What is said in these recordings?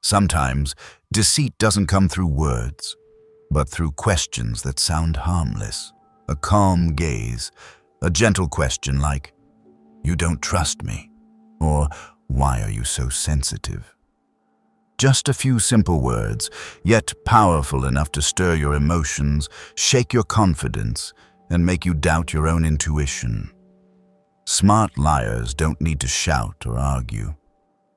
Sometimes, deceit doesn't come through words, but through questions that sound harmless. A calm gaze, a gentle question like, "You don't trust me," or "Why are you so sensitive?" Just a few simple words, yet powerful enough to stir your emotions, shake your confidence, and make you doubt your own intuition. Smart liars don't need to shout or argue.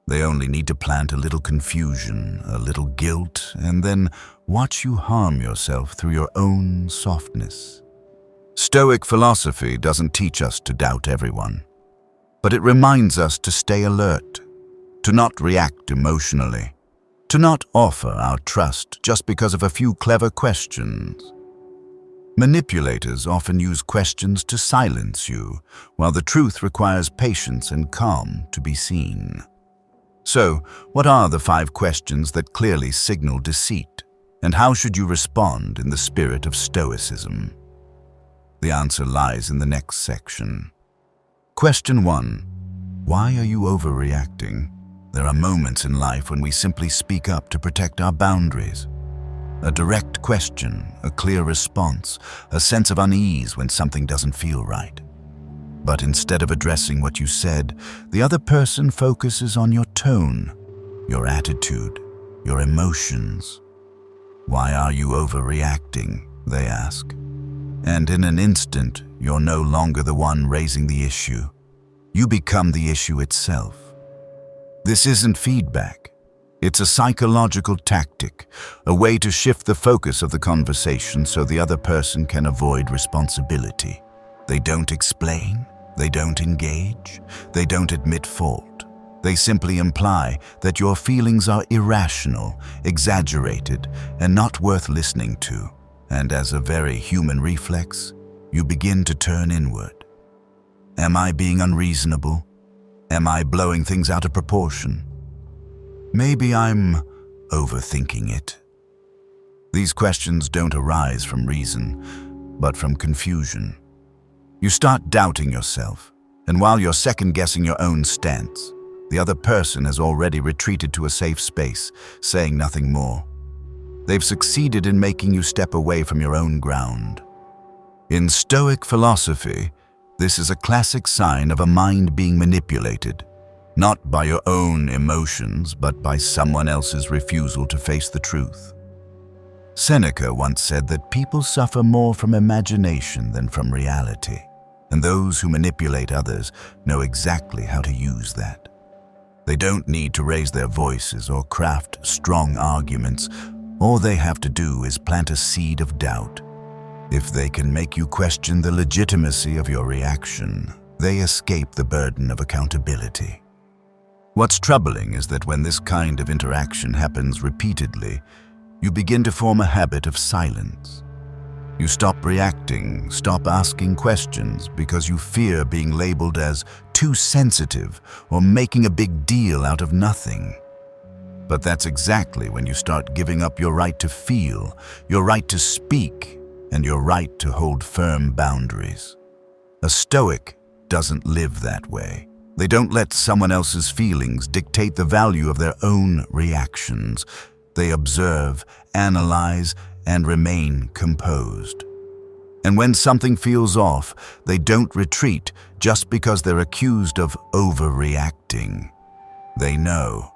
They only need to plant a little confusion, a little guilt, and then watch you harm yourself through your own softness. Stoic philosophy doesn't teach us to doubt everyone, but it reminds us to stay alert, to not react emotionally, to not offer our trust just because of a few clever questions. Manipulators often use questions to silence you, while the truth requires patience and calm to be seen. So, what are the 5 questions that clearly signal deceit, and how should you respond in the spirit of Stoicism? The answer lies in the next section. Question 1. Why are you overreacting? There are moments in life when we simply speak up to protect our boundaries. A direct question, a clear response, a sense of unease when something doesn't feel right. But instead of addressing what you said, the other person focuses on your tone, your attitude, your emotions. Why are you overreacting? They ask. And in an instant, you're no longer the one raising the issue. You become the issue itself. This isn't feedback. It's a psychological tactic, a way to shift the focus of the conversation so the other person can avoid responsibility. They don't explain, they don't engage, they don't admit fault. They simply imply that your feelings are irrational, exaggerated, and not worth listening to. And as a very human reflex, you begin to turn inward. Am I being unreasonable? Am I blowing things out of proportion? Maybe I'm overthinking it. These questions don't arise from reason, but from confusion. You start doubting yourself, and while you're second-guessing your own stance, the other person has already retreated to a safe space, saying nothing more. They've succeeded in making you step away from your own ground. In Stoic philosophy, this is a classic sign of a mind being manipulated, not by your own emotions, but by someone else's refusal to face the truth. Seneca once said that people suffer more from imagination than from reality, and those who manipulate others know exactly how to use that. They don't need to raise their voices or craft strong arguments. All they have to do is plant a seed of doubt. If they can make you question the legitimacy of your reaction, they escape the burden of accountability. What's troubling is that when this kind of interaction happens repeatedly, you begin to form a habit of silence. You stop reacting, stop asking questions because you fear being labeled as too sensitive or making a big deal out of nothing. But that's exactly when you start giving up your right to feel, your right to speak, and your right to hold firm boundaries. A Stoic doesn't live that way. They don't let someone else's feelings dictate the value of their own reactions. They observe, analyze, and remain composed. And when something feels off, they don't retreat just because they're accused of overreacting. They know.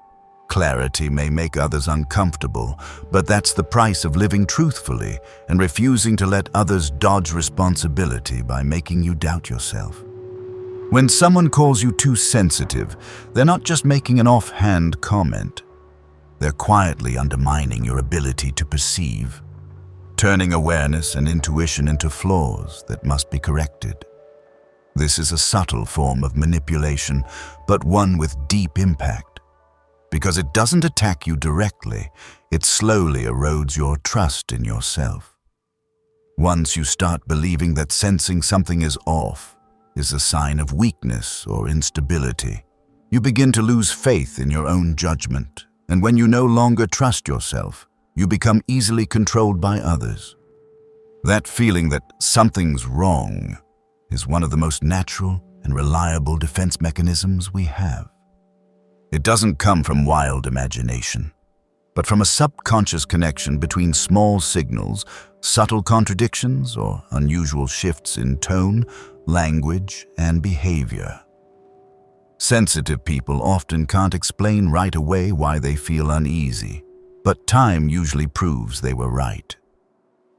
Clarity may make others uncomfortable, but that's the price of living truthfully and refusing to let others dodge responsibility by making you doubt yourself. When someone calls you too sensitive, they're not just making an offhand comment. They're quietly undermining your ability to perceive, turning awareness and intuition into flaws that must be corrected. This is a subtle form of manipulation, but one with deep impact. Because it doesn't attack you directly, it slowly erodes your trust in yourself. Once you start believing that sensing something is off is a sign of weakness or instability, you begin to lose faith in your own judgment, and when you no longer trust yourself, you become easily controlled by others. That feeling that something's wrong is one of the most natural and reliable defense mechanisms we have. It doesn't come from wild imagination. but from a subconscious connection between small signals, subtle contradictions, or unusual shifts in tone, language, and behavior. Sensitive people often can't explain right away why they feel uneasy, but time usually proves they were right.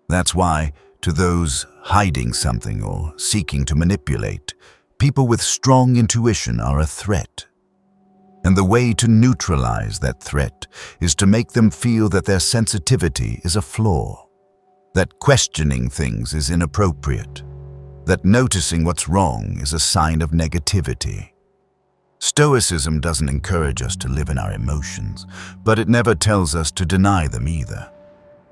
That's why, to those hiding something or seeking to manipulate, people with strong intuition are a threat. And the way to neutralize that threat is to make them feel that their sensitivity is a flaw, that questioning things is inappropriate, that noticing what's wrong is a sign of negativity. Stoicism doesn't encourage us to live in our emotions, but it never tells us to deny them either.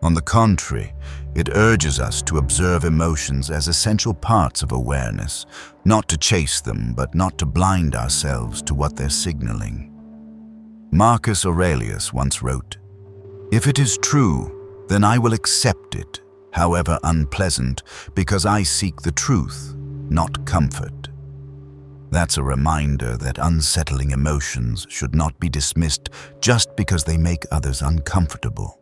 On the contrary, it urges us to observe emotions as essential parts of awareness, not to chase them, but not to blind ourselves to what they're signaling. Marcus Aurelius once wrote, "If it is true, then I will accept it, however unpleasant, because I seek the truth, not comfort." That's a reminder that unsettling emotions should not be dismissed just because they make others uncomfortable.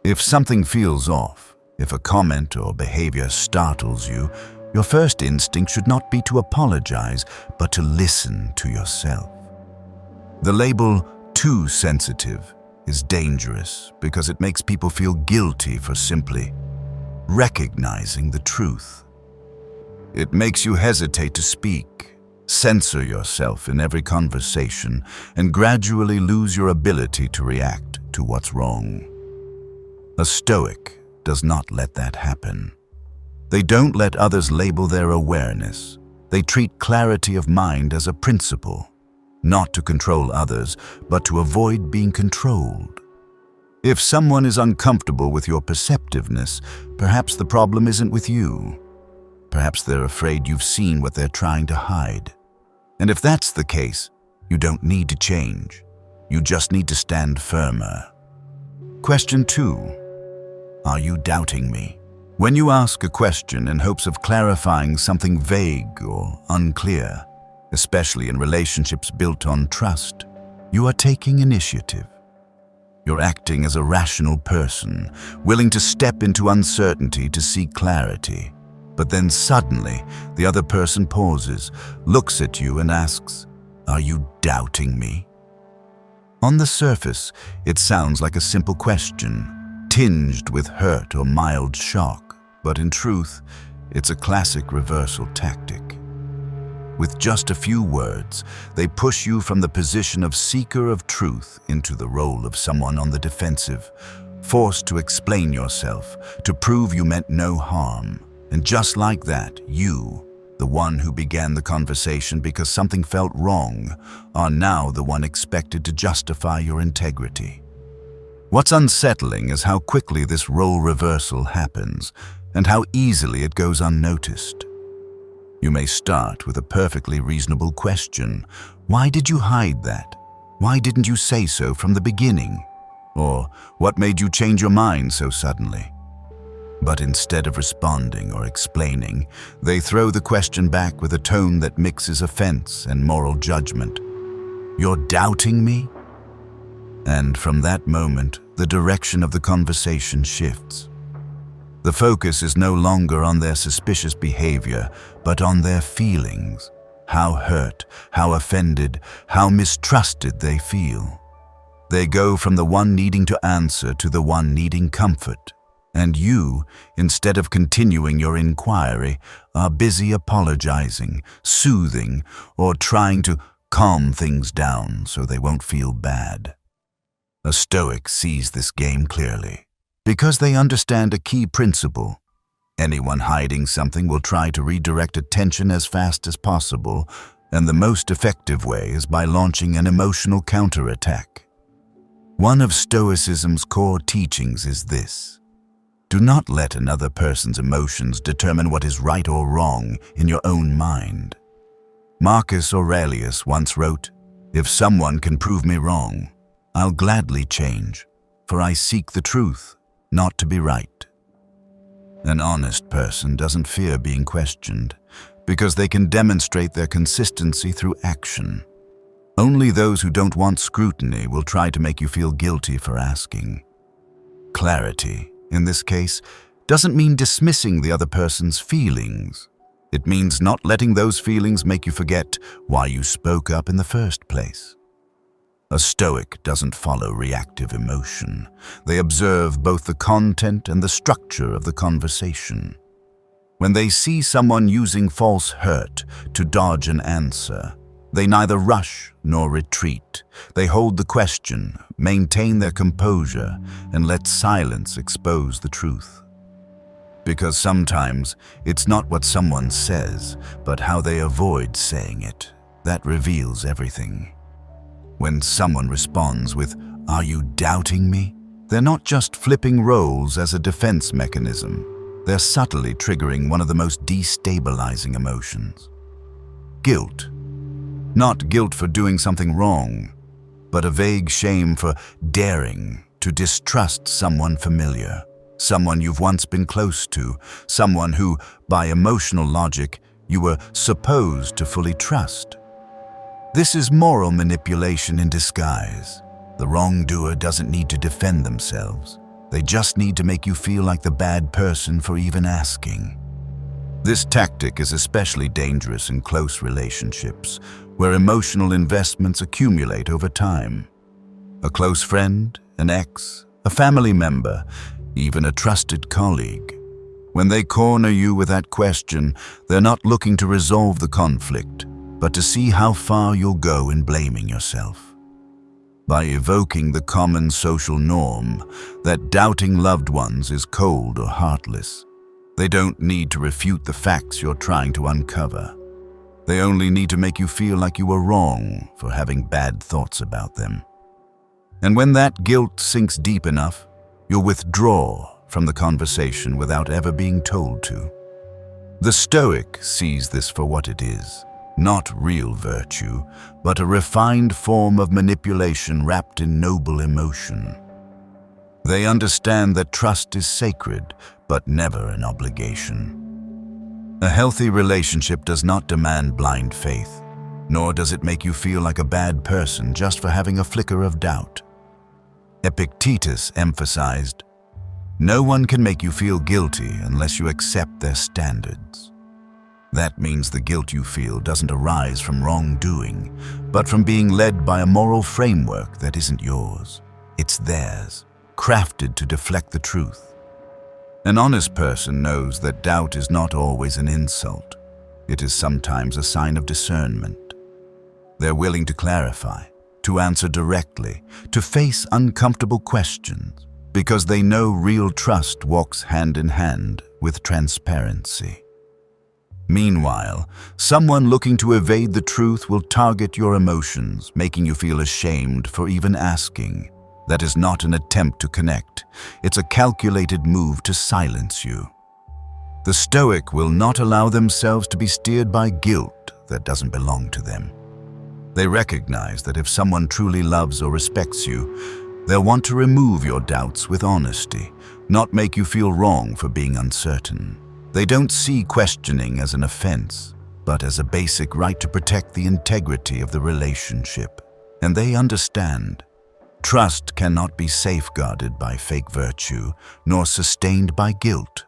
If something feels off, if a comment or behavior startles you, your first instinct should not be to apologize, but to listen to yourself. The label "too sensitive" is dangerous because it makes people feel guilty for simply recognizing the truth. It makes you hesitate to speak, censor yourself in every conversation, and gradually lose your ability to react to what's wrong. A Stoic does not let that happen. They don't let others label their awareness. They treat clarity of mind as a principle, not to control others, but to avoid being controlled. If someone is uncomfortable with your perceptiveness, perhaps the problem isn't with you. Perhaps they're afraid you've seen what they're trying to hide. And if that's the case, you don't need to change. You just need to stand firmer. Question 2. Are you doubting me? When you ask a question in hopes of clarifying something vague or unclear, especially in relationships built on trust, you are taking initiative. You're acting as a rational person, willing to step into uncertainty to seek clarity. But then suddenly, the other person pauses, looks at you and asks, "Are you doubting me?" On the surface, it sounds like a simple question, tinged with hurt or mild shock, but in truth, it's a classic reversal tactic. With just a few words, they push you from the position of seeker of truth into the role of someone on the defensive, forced to explain yourself, to prove you meant no harm. And just like that, you, the one who began the conversation because something felt wrong, are now the one expected to justify your integrity. What's unsettling is how quickly this role reversal happens, and how easily it goes unnoticed. You may start with a perfectly reasonable question. Why did you hide that? Why didn't you say so from the beginning? Or what made you change your mind so suddenly? But instead of responding or explaining, they throw the question back with a tone that mixes offense and moral judgment. "You're doubting me?" And from that moment, the direction of the conversation shifts. The focus is no longer on their suspicious behavior, but on their feelings, how hurt, how offended, how mistrusted they feel. They go from the one needing to answer to the one needing comfort. And you, instead of continuing your inquiry, are busy apologizing, soothing, or trying to calm things down so they won't feel bad. A Stoic sees this game clearly, because they understand a key principle. Anyone hiding something will try to redirect attention as fast as possible, and the most effective way is by launching an emotional counterattack. One of Stoicism's core teachings is this: do not let another person's emotions determine what is right or wrong in your own mind. Marcus Aurelius once wrote, "If someone can prove me wrong, I'll gladly change, for I seek the truth, not to be right." An honest person doesn't fear being questioned, because they can demonstrate their consistency through action. Only those who don't want scrutiny will try to make you feel guilty for asking. Clarity, in this case, doesn't mean dismissing the other person's feelings. It means not letting those feelings make you forget why you spoke up in the first place. A Stoic doesn't follow reactive emotion. They observe both the content and the structure of the conversation. When they see someone using false hurt to dodge an answer, they neither rush nor retreat. They hold the question, maintain their composure, and let silence expose the truth. Because sometimes it's not what someone says, but how they avoid saying it, that reveals everything. When someone responds with, "Are you doubting me?" they're not just flipping roles as a defense mechanism. They're subtly triggering one of the most destabilizing emotions. Guilt. Not guilt for doing something wrong, but a vague shame for daring to distrust someone familiar, someone you've once been close to, someone who, by emotional logic, you were supposed to fully trust. This is moral manipulation in disguise. The wrongdoer doesn't need to defend themselves. They just need to make you feel like the bad person for even asking. This tactic is especially dangerous in close relationships, where emotional investments accumulate over time. A close friend, an ex, a family member, even a trusted colleague. When they corner you with that question, they're not looking to resolve the conflict, but to see how far you'll go in blaming yourself. By evoking the common social norm that doubting loved ones is cold or heartless, they don't need to refute the facts you're trying to uncover. They only need to make you feel like you were wrong for having bad thoughts about them. And when that guilt sinks deep enough, you'll withdraw from the conversation without ever being told to. The Stoic sees this for what it is. Not real virtue, but a refined form of manipulation wrapped in noble emotion. They understand that trust is sacred, but never an obligation. A healthy relationship does not demand blind faith, nor does it make you feel like a bad person just for having a flicker of doubt. Epictetus emphasized, "No one can make you feel guilty unless you accept their standards." That means the guilt you feel doesn't arise from wrongdoing, but from being led by a moral framework that isn't yours. It's theirs, crafted to deflect the truth. An honest person knows that doubt is not always an insult. It is sometimes a sign of discernment. They're willing to clarify, to answer directly, to face uncomfortable questions, because they know real trust walks hand in hand with transparency. Meanwhile, someone looking to evade the truth will target your emotions, making you feel ashamed for even asking. That is not an attempt to connect. It's a calculated move to silence you. The Stoic will not allow themselves to be steered by guilt that doesn't belong to them. They recognize that if someone truly loves or respects you, they'll want to remove your doubts with honesty, not make you feel wrong for being uncertain. They don't see questioning as an offense, but as a basic right to protect the integrity of the relationship. And they understand trust cannot be safeguarded by fake virtue, nor sustained by guilt.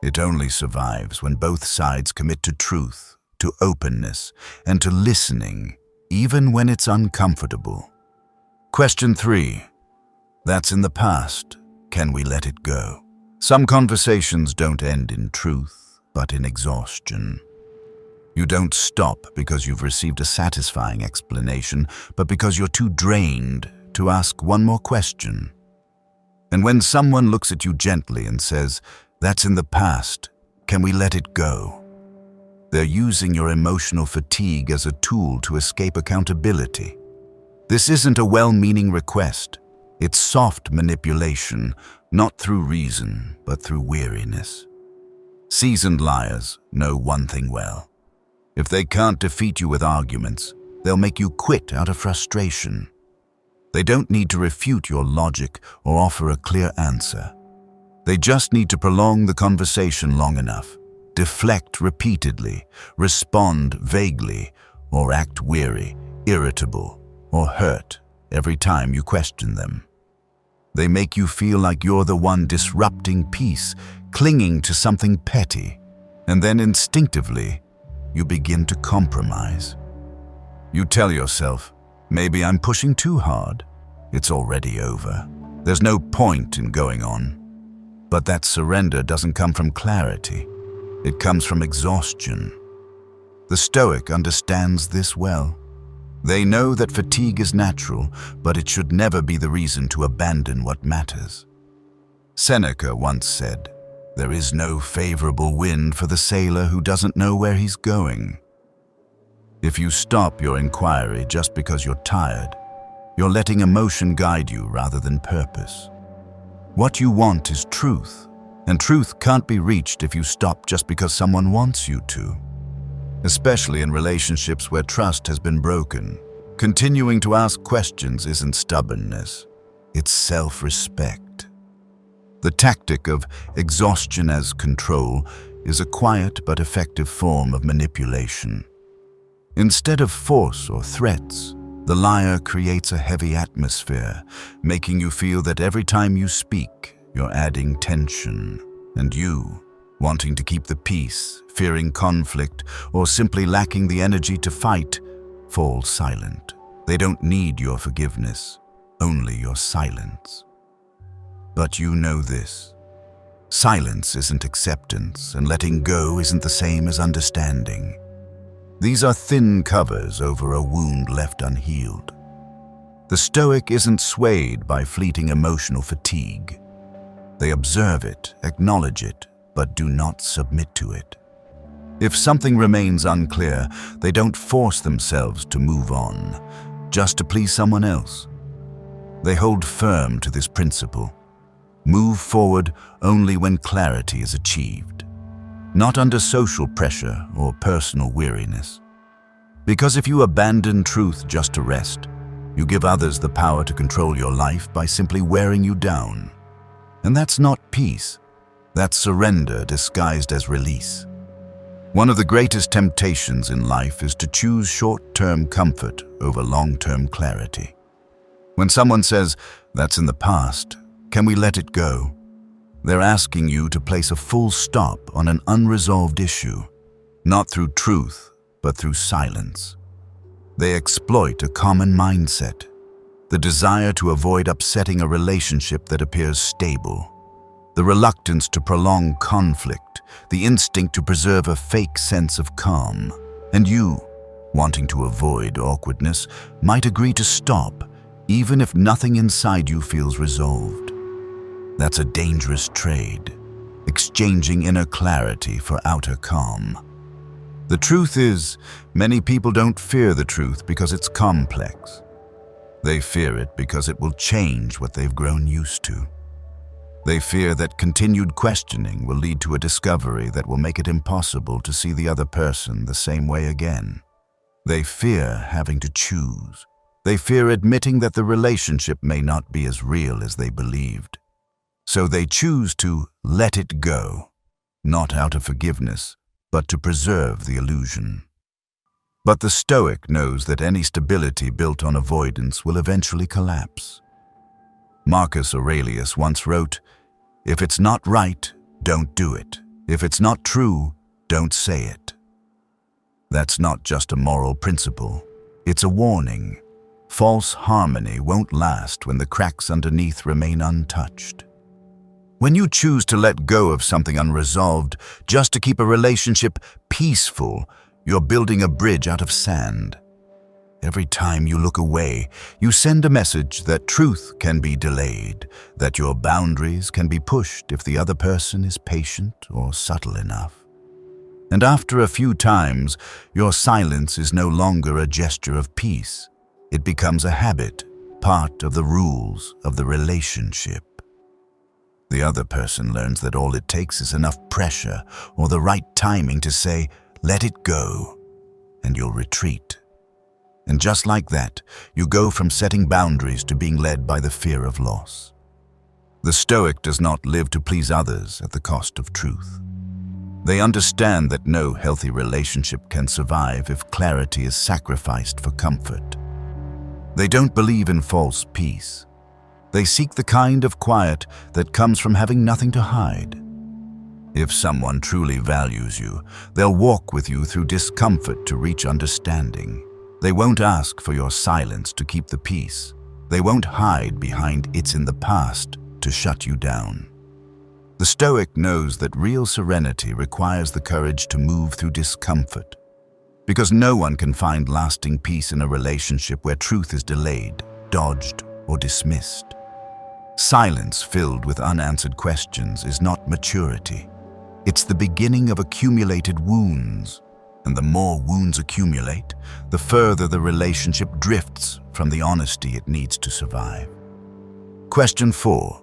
It only survives when both sides commit to truth, to openness, and to listening, even when it's uncomfortable. Question 3. That's in the past. Can we let it go? Some conversations don't end in truth, but in exhaustion. You don't stop because you've received a satisfying explanation, but because you're too drained to ask one more question. And when someone looks at you gently and says, "That's in the past, can we let it go?" they're using your emotional fatigue as a tool to escape accountability. This isn't a well-meaning request. It's soft manipulation, not through reason, but through weariness. Seasoned liars know one thing well. If they can't defeat you with arguments, they'll make you quit out of frustration. They don't need to refute your logic or offer a clear answer. They just need to prolong the conversation long enough, deflect repeatedly, respond vaguely, or act weary, irritable, or hurt every time you question them. They make you feel like you're the one disrupting peace, clinging to something petty, and then instinctively, you begin to compromise. You tell yourself, maybe I'm pushing too hard. It's already over. There's no point in going on. But that surrender doesn't come from clarity. It comes from exhaustion. The Stoic understands this well. They know that fatigue is natural, but it should never be the reason to abandon what matters. Seneca once said, "There is no favorable wind for the sailor who doesn't know where he's going." If you stop your inquiry just because you're tired, you're letting emotion guide you rather than purpose. What you want is truth, and truth can't be reached if you stop just because someone wants you to. Especially in relationships where trust has been broken, continuing to ask questions isn't stubbornness, it's self-respect. The tactic of exhaustion as control is a quiet but effective form of manipulation. Instead of force or threats, the liar creates a heavy atmosphere, making you feel that every time you speak, you're adding tension, and you, wanting to keep the peace, fearing conflict, or simply lacking the energy to fight, fall silent. They don't need your forgiveness, only your silence. But you know this. Silence isn't acceptance, and letting go isn't the same as understanding. These are thin covers over a wound left unhealed. The Stoic isn't swayed by fleeting emotional fatigue. They observe it, acknowledge it, but do not submit to it. If something remains unclear, they don't force themselves to move on, just to please someone else. They hold firm to this principle. Move forward only when clarity is achieved, not under social pressure or personal weariness. Because if you abandon truth just to rest, you give others the power to control your life by simply wearing you down. And that's not peace. That's surrender disguised as release. One of the greatest temptations in life is to choose short-term comfort over long-term clarity. When someone says, "That's in the past, can we let it go?" they're asking you to place a full stop on an unresolved issue, not through truth, but through silence. They exploit a common mindset, the desire to avoid upsetting a relationship that appears stable, the reluctance to prolong conflict, the instinct to preserve a fake sense of calm. And you, wanting to avoid awkwardness, might agree to stop, even if nothing inside you feels resolved. That's a dangerous trade, exchanging inner clarity for outer calm. The truth is, many people don't fear the truth because it's complex. They fear it because it will change what they've grown used to. They fear that continued questioning will lead to a discovery that will make it impossible to see the other person the same way again. They fear having to choose. They fear admitting that the relationship may not be as real as they believed. So they choose to let it go, not out of forgiveness, but to preserve the illusion. But the Stoic knows that any stability built on avoidance will eventually collapse. Marcus Aurelius once wrote, "If it's not right, don't do it. If it's not true, don't say it." That's not just a moral principle, it's a warning. False harmony won't last when the cracks underneath remain untouched. When you choose to let go of something unresolved just to keep a relationship peaceful, you're building a bridge out of sand. Every time you look away, you send a message that truth can be delayed, that your boundaries can be pushed if the other person is patient or subtle enough. And after a few times, your silence is no longer a gesture of peace. It becomes a habit, part of the rules of the relationship. The other person learns that all it takes is enough pressure or the right timing to say, "Let it go," and you'll retreat. And just like that, you go from setting boundaries to being led by the fear of loss. The Stoic does not live to please others at the cost of truth. They understand that no healthy relationship can survive if clarity is sacrificed for comfort. They don't believe in false peace. They seek the kind of quiet that comes from having nothing to hide. If someone truly values you, they'll walk with you through discomfort to reach understanding. They won't ask for your silence to keep the peace. They won't hide behind "it's in the past" to shut you down. The Stoic knows that real serenity requires the courage to move through discomfort, because no one can find lasting peace in a relationship where truth is delayed, dodged, or dismissed. Silence filled with unanswered questions is not maturity. It's the beginning of accumulated wounds, and the more wounds accumulate, the further the relationship drifts from the honesty it needs to survive. Question 4.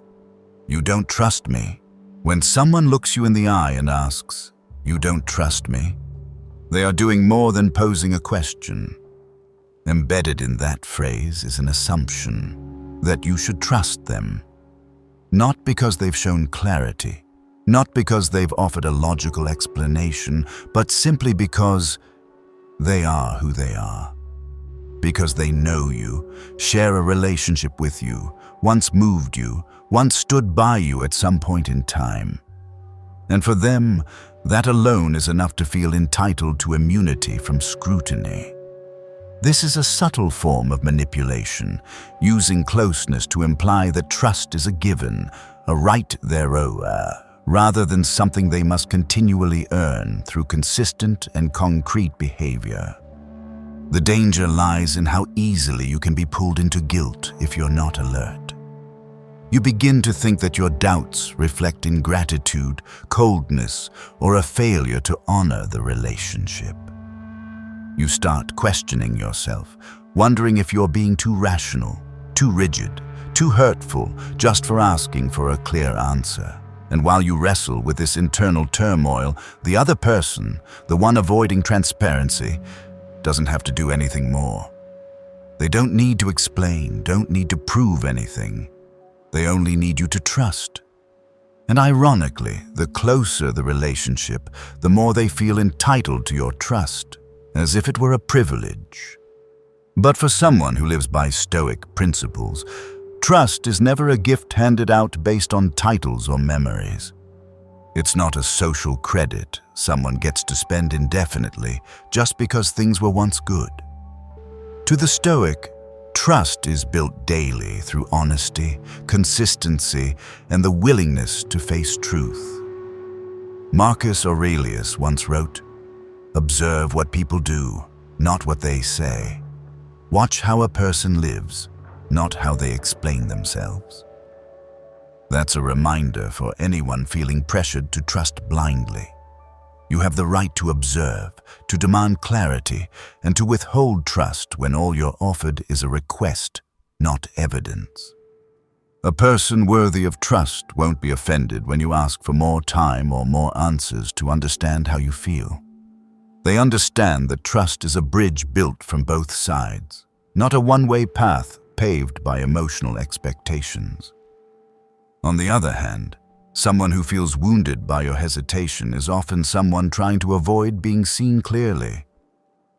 You don't trust me? When someone looks you in the eye and asks, "You don't trust me?" they are doing more than posing a question. Embedded in that phrase is an assumption that you should trust them. Not because they've shown clarity, not because they've offered a logical explanation, but simply because they are who they are. Because they know you, share a relationship with you, once moved you, once stood by you at some point in time. And for them, that alone is enough to feel entitled to immunity from scrutiny. This is a subtle form of manipulation, using closeness to imply that trust is a given, a right thereof, rather than something they must continually earn through consistent and concrete behavior. The danger lies in how easily you can be pulled into guilt if you're not alert. You begin to think that your doubts reflect ingratitude, coldness, or a failure to honor the relationship. You start questioning yourself, wondering if you're being too rational, too rigid, too hurtful just for asking for a clear answer. And while you wrestle with this internal turmoil, the other person, the one avoiding transparency, doesn't have to do anything more. They don't need to explain, don't need to prove anything. They only need you to trust. And ironically, the closer the relationship, the more they feel entitled to your trust, as if it were a privilege. But for someone who lives by Stoic principles, trust is never a gift handed out based on titles or memories. It's not a social credit someone gets to spend indefinitely just because things were once good. To the Stoic, trust is built daily through honesty, consistency, and the willingness to face truth. Marcus Aurelius once wrote, "Observe what people do, not what they say. Watch how a person lives, not how they explain themselves." That's a reminder for anyone feeling pressured to trust blindly. You have the right to observe, to demand clarity, and to withhold trust when all you're offered is a request, not evidence. A person worthy of trust won't be offended when you ask for more time or more answers to understand how you feel. They understand that trust is a bridge built from both sides, not a one-way path paved by emotional expectations. On the other hand, someone who feels wounded by your hesitation is often someone trying to avoid being seen clearly.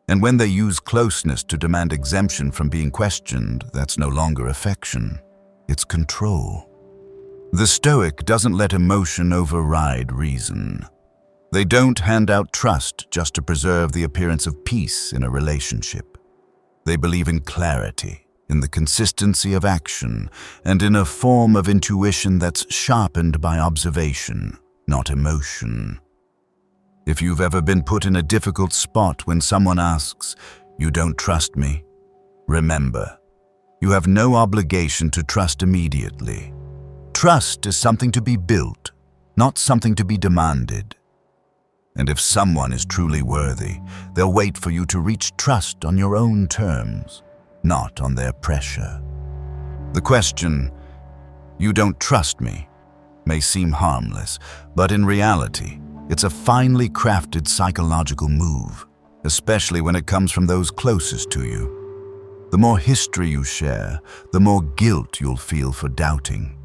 And when they use closeness to demand exemption from being questioned, that's no longer affection, it's control. The Stoic doesn't let emotion override reason. They don't hand out trust just to preserve the appearance of peace in a relationship. They believe in clarity, in the consistency of action, and in a form of intuition that's sharpened by observation, not emotion. If you've ever been put in a difficult spot when someone asks, "You don't trust me?" remember, you have no obligation to trust immediately. Trust is something to be built, not something to be demanded. And if someone is truly worthy, they'll wait for you to reach trust on your own terms, not on their pressure. The question, "You don't trust me," may seem harmless, but in reality, it's a finely crafted psychological move, especially when it comes from those closest to you. The more history you share, the more guilt you'll feel for doubting.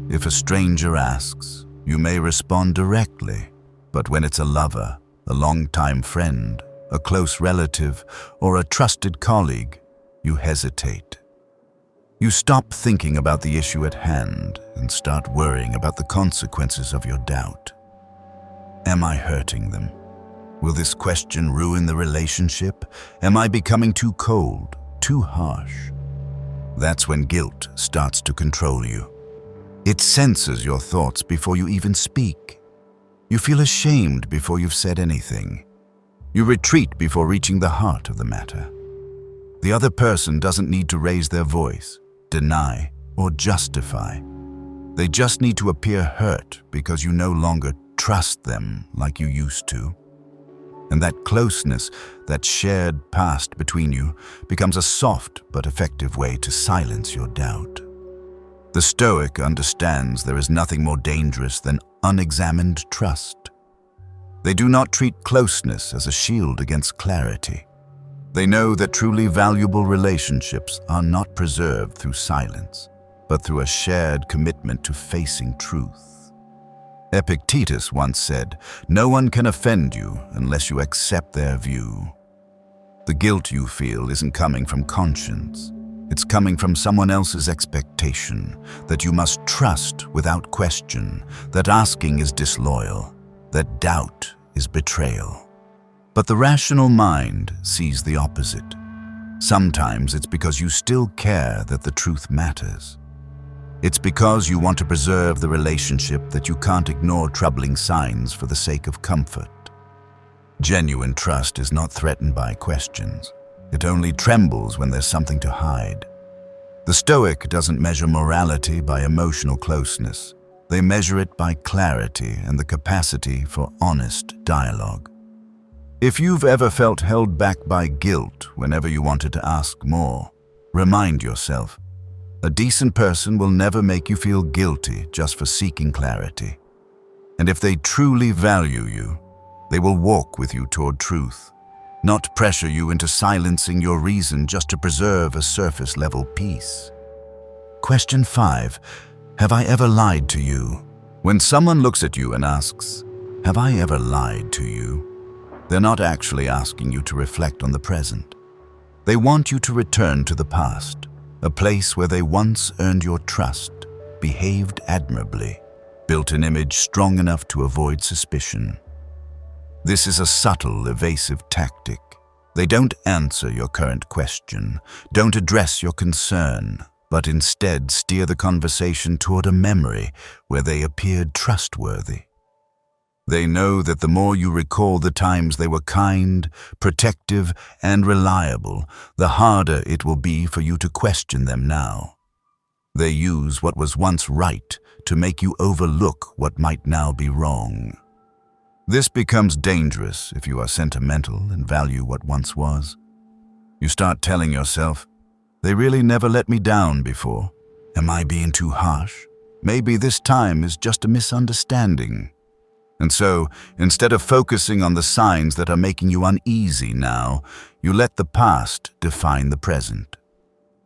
If a stranger asks, you may respond directly, but when it's a lover, a longtime friend, a close relative, or a trusted colleague, you hesitate. You stop thinking about the issue at hand and start worrying about the consequences of your doubt. Am I hurting them? Will this question ruin the relationship? Am I becoming too cold, too harsh? That's when guilt starts to control you. It censors your thoughts before you even speak. You feel ashamed before you've said anything. You retreat before reaching the heart of the matter. The other person doesn't need to raise their voice, deny, or justify. They just need to appear hurt because you no longer trust them like you used to. And that closeness, that shared past between you, becomes a soft but effective way to silence your doubt. The Stoic understands there is nothing more dangerous than unexamined trust. They do not treat closeness as a shield against clarity. They know that truly valuable relationships are not preserved through silence, but through a shared commitment to facing truth. Epictetus once said, "No one can offend you unless you accept their view." The guilt you feel isn't coming from conscience. It's coming from someone else's expectation, that you must trust without question, that asking is disloyal, that doubt is betrayal. But the rational mind sees the opposite. Sometimes it's because you still care that the truth matters. It's because you want to preserve the relationship that you can't ignore troubling signs for the sake of comfort. Genuine trust is not threatened by questions. It only trembles when there's something to hide. The Stoic doesn't measure morality by emotional closeness. They measure it by clarity and the capacity for honest dialogue. If you've ever felt held back by guilt whenever you wanted to ask more, remind yourself, a decent person will never make you feel guilty just for seeking clarity. And if they truly value you, they will walk with you toward truth, not pressure you into silencing your reason just to preserve a surface-level peace. Question 5. Have I ever lied to you? When someone looks at you and asks, "Have I ever lied to you?" they're not actually asking you to reflect on the present. They want you to return to the past, a place where they once earned your trust, behaved admirably, built an image strong enough to avoid suspicion. This is a subtle, evasive tactic. They don't answer your current question, don't address your concern, but instead steer the conversation toward a memory where they appeared trustworthy. They know that the more you recall the times they were kind, protective, and reliable, the harder it will be for you to question them now. They use what was once right to make you overlook what might now be wrong. This becomes dangerous if you are sentimental and value what once was. You start telling yourself, "They really never let me down before. Am I being too harsh? Maybe this time is just a misunderstanding." And so, instead of focusing on the signs that are making you uneasy now, you let the past define the present.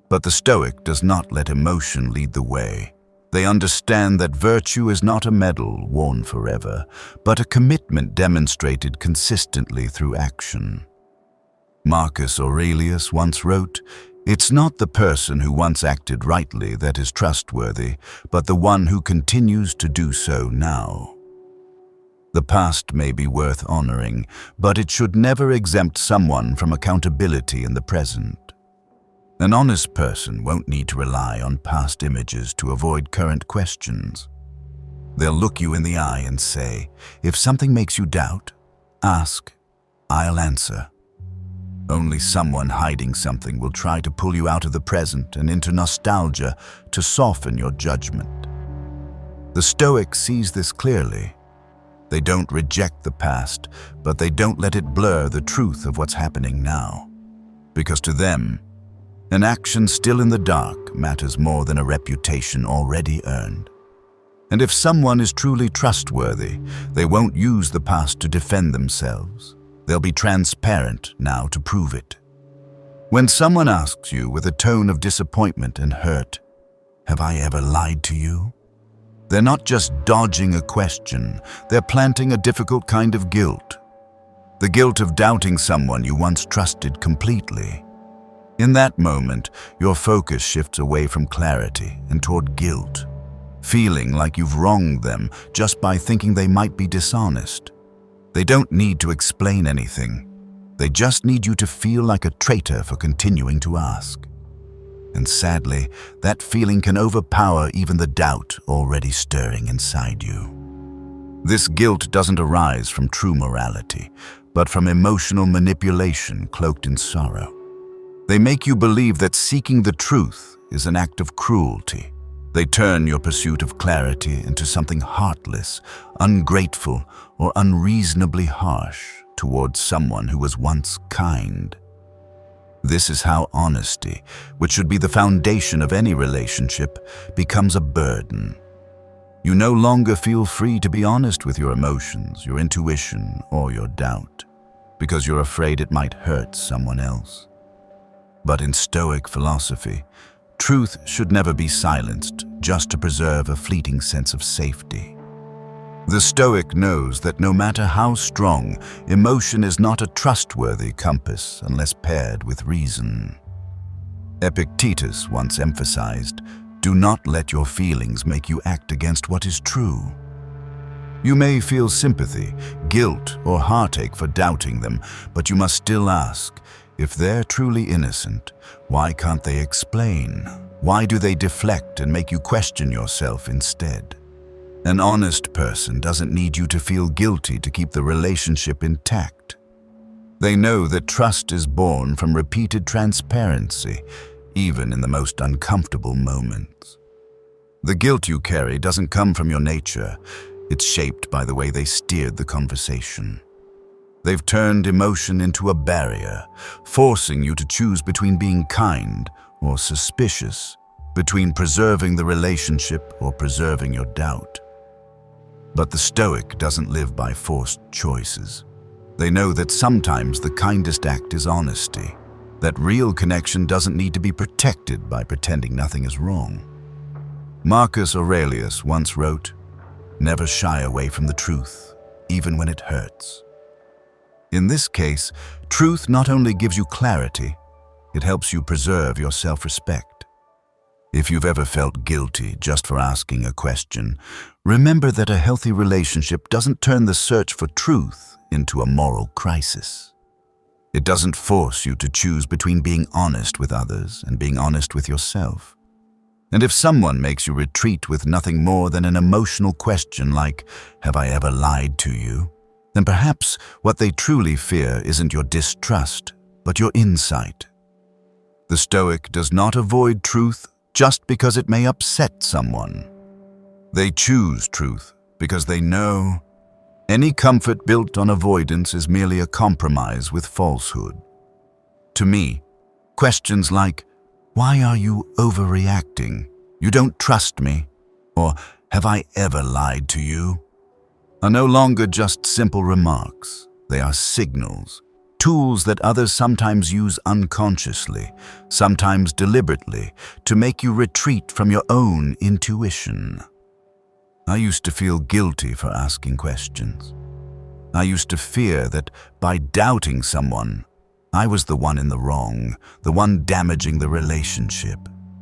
But the Stoic does not let emotion lead the way. They understand that virtue is not a medal worn forever, but a commitment demonstrated consistently through action. Marcus Aurelius once wrote, "It's not the person who once acted rightly that is trustworthy, but the one who continues to do so now." The past may be worth honoring, but it should never exempt someone from accountability in the present. An honest person won't need to rely on past images to avoid current questions. They'll look you in the eye and say, "If something makes you doubt, ask, I'll answer." Only someone hiding something will try to pull you out of the present and into nostalgia to soften your judgment. The Stoic sees this clearly. They don't reject the past, but they don't let it blur the truth of what's happening now. Because to them, an action still in the dark matters more than a reputation already earned. And if someone is truly trustworthy, they won't use the past to defend themselves. They'll be transparent now to prove it. When someone asks you with a tone of disappointment and hurt, "Have I ever lied to you?" they're not just dodging a question, they're planting a difficult kind of guilt. The guilt of doubting someone you once trusted completely. In that moment, your focus shifts away from clarity and toward guilt, feeling like you've wronged them just by thinking they might be dishonest. They don't need to explain anything. They just need you to feel like a traitor for continuing to ask. And sadly, that feeling can overpower even the doubt already stirring inside you. This guilt doesn't arise from true morality, but from emotional manipulation cloaked in sorrow. They make you believe that seeking the truth is an act of cruelty. They turn your pursuit of clarity into something heartless, ungrateful, or unreasonably harsh towards someone who was once kind. This is how honesty, which should be the foundation of any relationship, becomes a burden. You no longer feel free to be honest with your emotions, your intuition, or your doubt, because you're afraid it might hurt someone else. But in Stoic philosophy, truth should never be silenced just to preserve a fleeting sense of safety. The Stoic knows that no matter how strong, emotion is not a trustworthy compass unless paired with reason. Epictetus once emphasized, "Do not let your feelings make you act against what is true." You may feel sympathy, guilt, or heartache for doubting them, but you must still ask, if they're truly innocent, why can't they explain? Why do they deflect and make you question yourself instead? An honest person doesn't need you to feel guilty to keep the relationship intact. They know that trust is born from repeated transparency, even in the most uncomfortable moments. The guilt you carry doesn't come from your nature. It's shaped by the way they steered the conversation. They've turned emotion into a barrier, forcing you to choose between being kind or suspicious, between preserving the relationship or preserving your doubt. But the Stoic doesn't live by forced choices. They know that sometimes the kindest act is honesty, that real connection doesn't need to be protected by pretending nothing is wrong. Marcus Aurelius once wrote, "Never shy away from the truth, even when it hurts." In this case, truth not only gives you clarity, it helps you preserve your self-respect. If you've ever felt guilty just for asking a question, remember that a healthy relationship doesn't turn the search for truth into a moral crisis. It doesn't force you to choose between being honest with others and being honest with yourself. And if someone makes you retreat with nothing more than an emotional question like, "Have I ever lied to you?" then perhaps what they truly fear isn't your distrust, but your insight. The Stoic does not avoid truth just because it may upset someone. They choose truth because they know any comfort built on avoidance is merely a compromise with falsehood. To me, questions like, "Why are you overreacting? You don't trust me," or "Have I ever lied to you?" are no longer just simple remarks. They are signals, tools that others sometimes use unconsciously, sometimes deliberately, to make you retreat from your own intuition. I used to feel guilty for asking questions. I used to fear that by doubting someone, I was the one in the wrong, the one damaging the relationship.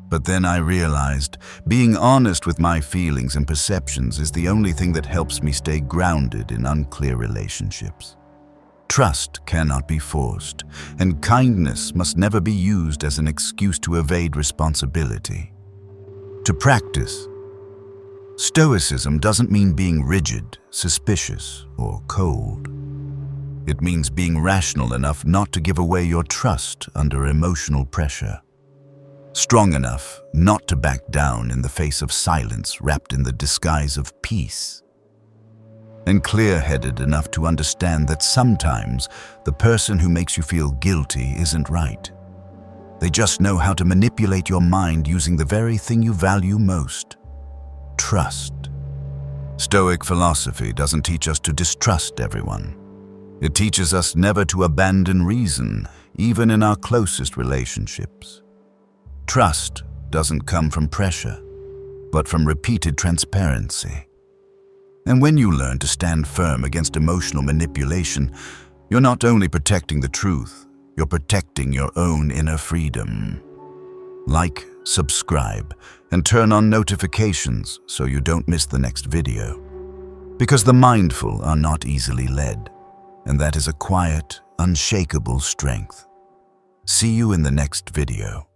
But then I realized being honest with my feelings and perceptions is the only thing that helps me stay grounded in unclear relationships. Trust cannot be forced, and kindness must never be used as an excuse to evade responsibility. To practice, Stoicism doesn't mean being rigid, suspicious, or cold. It means being rational enough not to give away your trust under emotional pressure. Strong enough not to back down in the face of silence wrapped in the disguise of peace. And clear-headed enough to understand that sometimes the person who makes you feel guilty isn't right. They just know how to manipulate your mind using the very thing you value most: trust. Stoic philosophy doesn't teach us to distrust everyone. It teaches us never to abandon reason, even in our closest relationships. Trust doesn't come from pressure, but from repeated transparency. And when you learn to stand firm against emotional manipulation, you're not only protecting the truth, You're protecting your own inner freedom. Like, subscribe, and turn on notifications so you don't miss the next video. Because the mindful are not easily led, and that is a quiet, unshakable strength. See you in the next video.